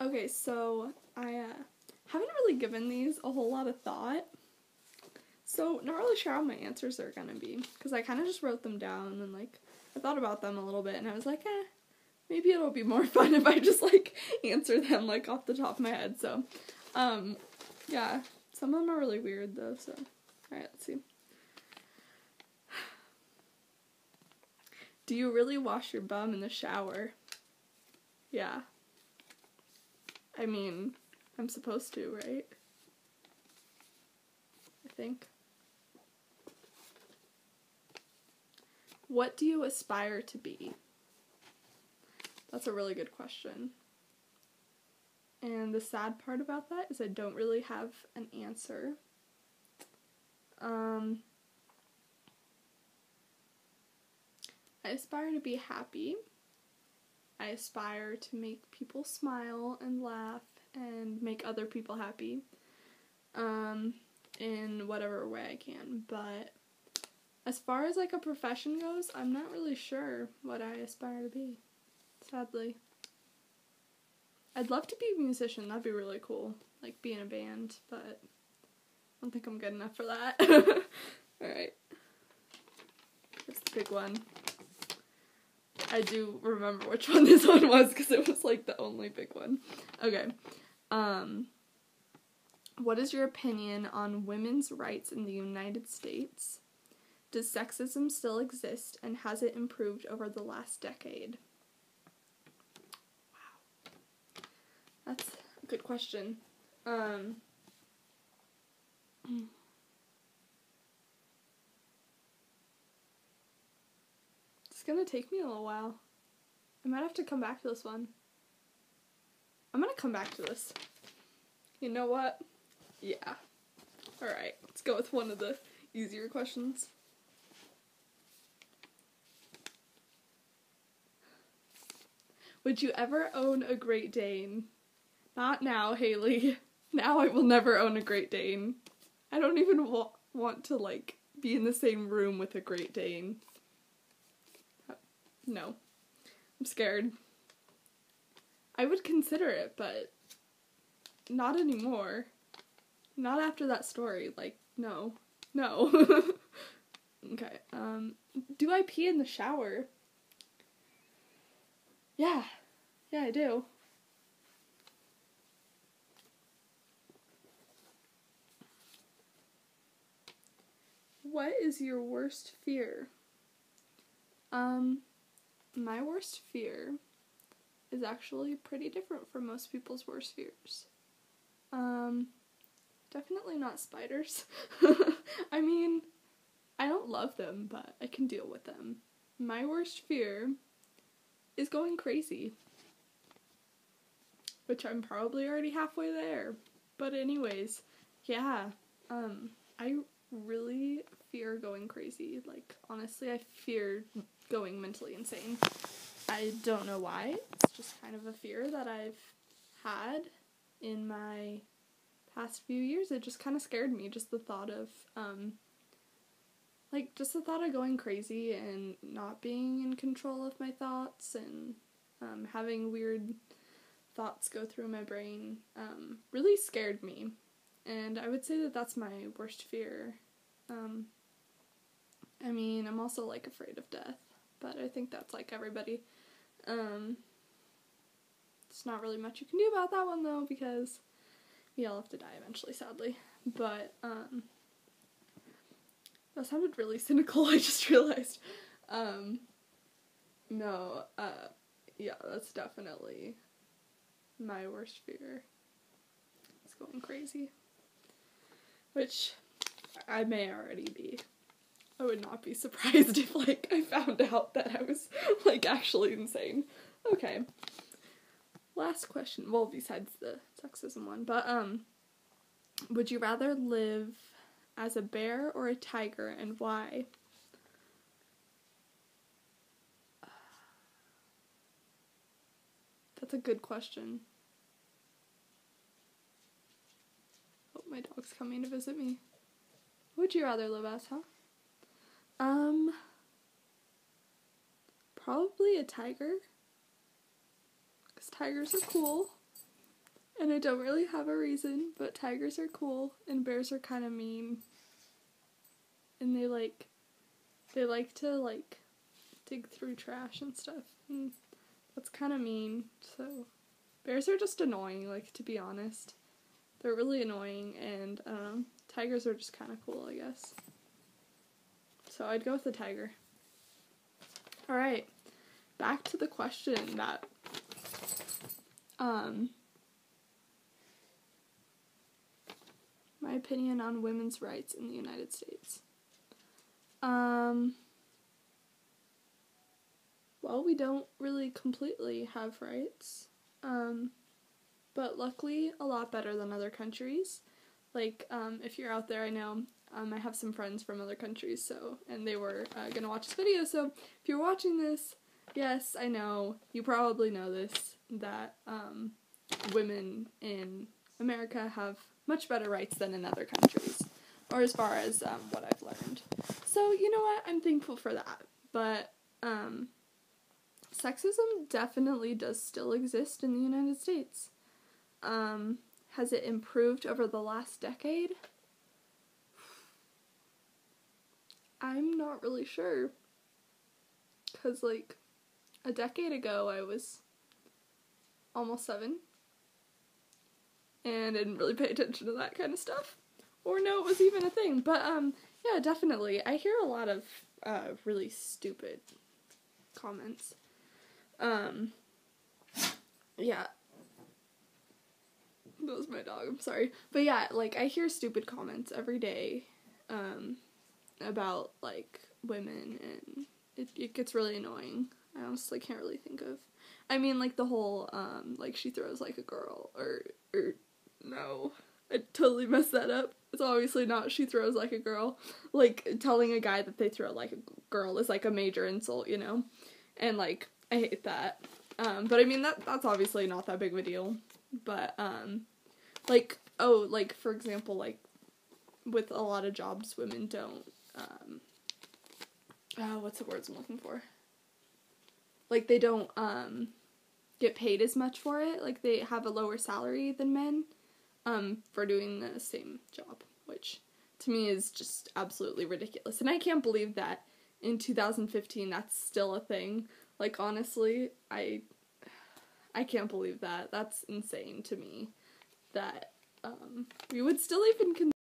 Okay, so I haven't really given these a whole lot of thought. So, not really sure how my answers are gonna be. Because I kind of just wrote them down and, like, I thought about them a little bit and I was like, maybe it'll be more fun if I just, like, answer them, like, off the top of my head. So, yeah. Some of them are really weird, though, so. Alright, let's see. Do you really wash your bum in the shower? Yeah. I mean, I'm supposed to, right? I think. What do you aspire to be? That's a really good question. And the sad part about that is I don't really have an answer. I aspire to be happy. I aspire to make people smile and laugh and make other people happy. In whatever way I can. But as far as, like, a profession goes, I'm not really sure what I aspire to be. Sadly. I'd love to be a musician. That'd be really cool. Like, be in a band, but I don't think I'm good enough for that. Alright. Here's the big one. I do remember which one this one was, because it was, like, the only big one. Okay. What is your opinion on women's rights in the United States? Does sexism still exist, and has it improved over the last decade? Wow. That's a good question. It's gonna take me a little while. I might have to come back to this one. I'm gonna come back to this. You know what? Yeah. Alright, let's go with one of the easier questions. Would you ever own a Great Dane? Not now, Haley. Now I will never own a Great Dane. I don't even want to, like, be in the same room with a Great Dane. No. I'm scared. I would consider it, but not anymore. Not after that story. Like, no. No. Okay, do I pee in the shower? Yeah. Yeah, I do. What is your worst fear? My worst fear is actually pretty different from most people's worst fears. Definitely not spiders. I mean, I don't love them, but I can deal with them. My worst fear is going crazy. Which I'm probably already halfway there. But anyways, yeah, I really fear going crazy. Like, honestly, I fear going mentally insane. I don't know why. It's just kind of a fear that I've had in my past few years. It just kind of scared me, just the thought of, just the thought of going crazy and not being in control of my thoughts and, having weird thoughts go through my brain, really scared me. And I would say that that's my worst fear. I mean, I'm also, like, afraid of death, but I think that's, like, everybody. There's not really much you can do about that one, though, because we all have to die eventually, sadly. But, that sounded really cynical, I just realized. No, yeah, that's definitely my worst fear. It's going crazy. Which I may already be. I would not be surprised if, like, I found out that I was, like, actually insane. Okay. Last question. Well, besides the sexism one. But, would you rather live as a bear or a tiger, and why? That's a good question. Oh, my dog's coming to visit me. Would you rather live as, huh? Probably a tiger. Because tigers are cool. And I don't really have a reason, but tigers are cool and bears are kind of mean. And they like to dig through trash and stuff. And that's kind of mean. So bears are just annoying, to be honest. They're really annoying, and I don't know. Tigers are just kind of cool, I guess. So I'd go with the tiger. Alright, back to the question that, my opinion on women's rights in the United States. Well, we don't really completely have rights, but luckily a lot better than other countries. If you're out there, I know, I have some friends from other countries, and they were gonna watch this video, so if you're watching this, yes, I know, you probably know this, that, women in America have much better rights than in other countries, or as far as, what I've learned. So, you know what, I'm thankful for that, but, sexism definitely does still exist in the United States. Has it improved over the last decade? I'm not really sure. 'Cause, a decade ago, I was almost 7. And I didn't really pay attention to that kind of stuff. Or know it was even a thing. But, yeah, definitely. I hear a lot of, really stupid comments. Yeah. That was my dog, I'm sorry. But yeah, I hear stupid comments every day, about, women, and it gets really annoying. I honestly can't really think of, I mean, the whole, she throws like a girl, or, no, I totally messed that up. It's obviously not she throws like a girl. Telling a guy that they throw like a girl is, a major insult, you know? And, I hate that. But I mean, that's obviously not that big of a deal. But, for example, with a lot of jobs, women don't, what's the words I'm looking for? They don't, get paid as much for it. They have a lower salary than men, for doing the same job, which, to me, is just absolutely ridiculous. And I can't believe that in 2015 that's still a thing. Honestly, I can't believe that. That's insane to me, that, we would still even